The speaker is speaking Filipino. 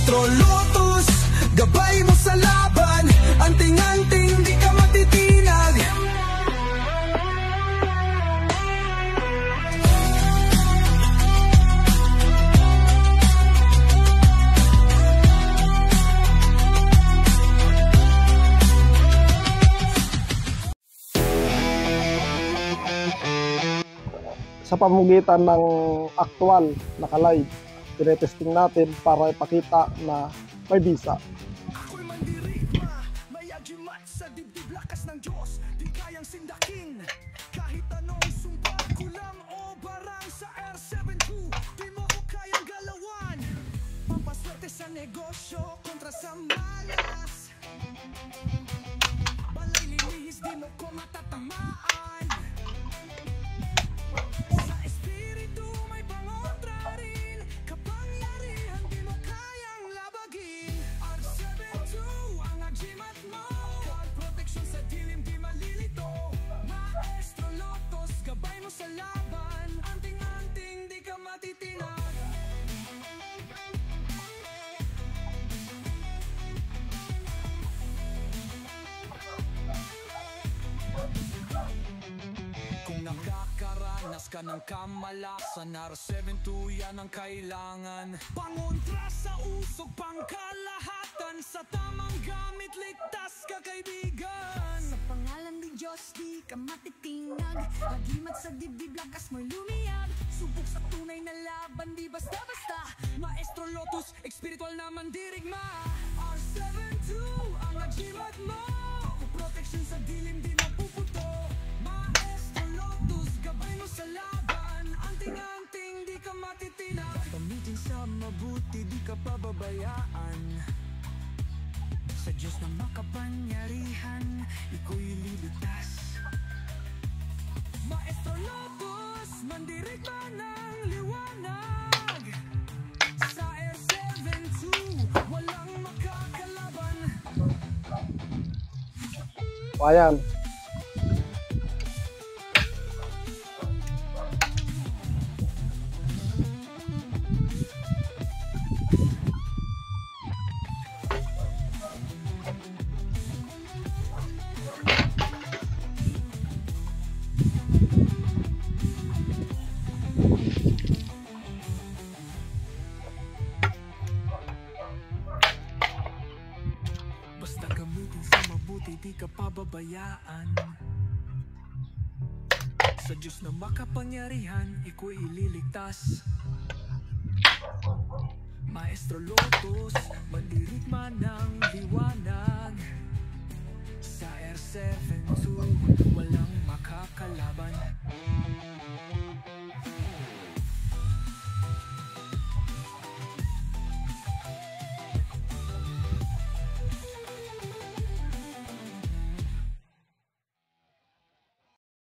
Maestro Lotus, gabay mo sa laban. Anting-anting, di ka matitinag. Sa pamamagitan ng aktual na ka-live, tinetesting natin para ipakita na may bisa. Ako'y mandirigma, may agimat sa dibdib, lakas ng Diyos, di kayang sindakin. Kahit anong sumpa, kulang o barang sa R72, di mo ko kayang galawan. Pampaswerte sa negosyo, kontra sa malas. Balay lilihis, di mo ko matatamaan. Sa espiritu may pangontra rin, kapangyarihan di mo kayang labagin. R72 ang agimat mo, God protection sa dilim di malilito. Maestro Lotus, gabay mo sa laban. Anting-anting di ka matitinag. Kung nakakaranas ka ng kamalasan, R72 yan ang kailangan. Pangontra sa usog, pangkalahatan, sa tamang gamit, ligtas ka kaibigan. Sa pangalan ng Diyos, di ka matitinag. Agimat sa dibdib, lakas mo'y lumiyag. Subok sa tunay na laban, di basta-basta. Maestro Lotus, espiritual na mandirigma. R72 ang agimat mo, protection sa dilim di mapuputo. Maestro Lotus, gabay mo sa laban. Anting-anting di ka matitinag. Gamitin sa mabuti, di ka pababayaan. Sa Diyos na makapangyarihan, iko'y liligtas. Maestro Lotus, mandirigma ng liwanag. Sa R72, walang makakalaban. O ayan, Basta gamitin sa mabuti, di ka pababayaan. Sa Diyos na makapangyarihan, iko'y ililigtas. Maestro Lotus, mandirigma ng liwanag. Sa R72, walang makakalaban.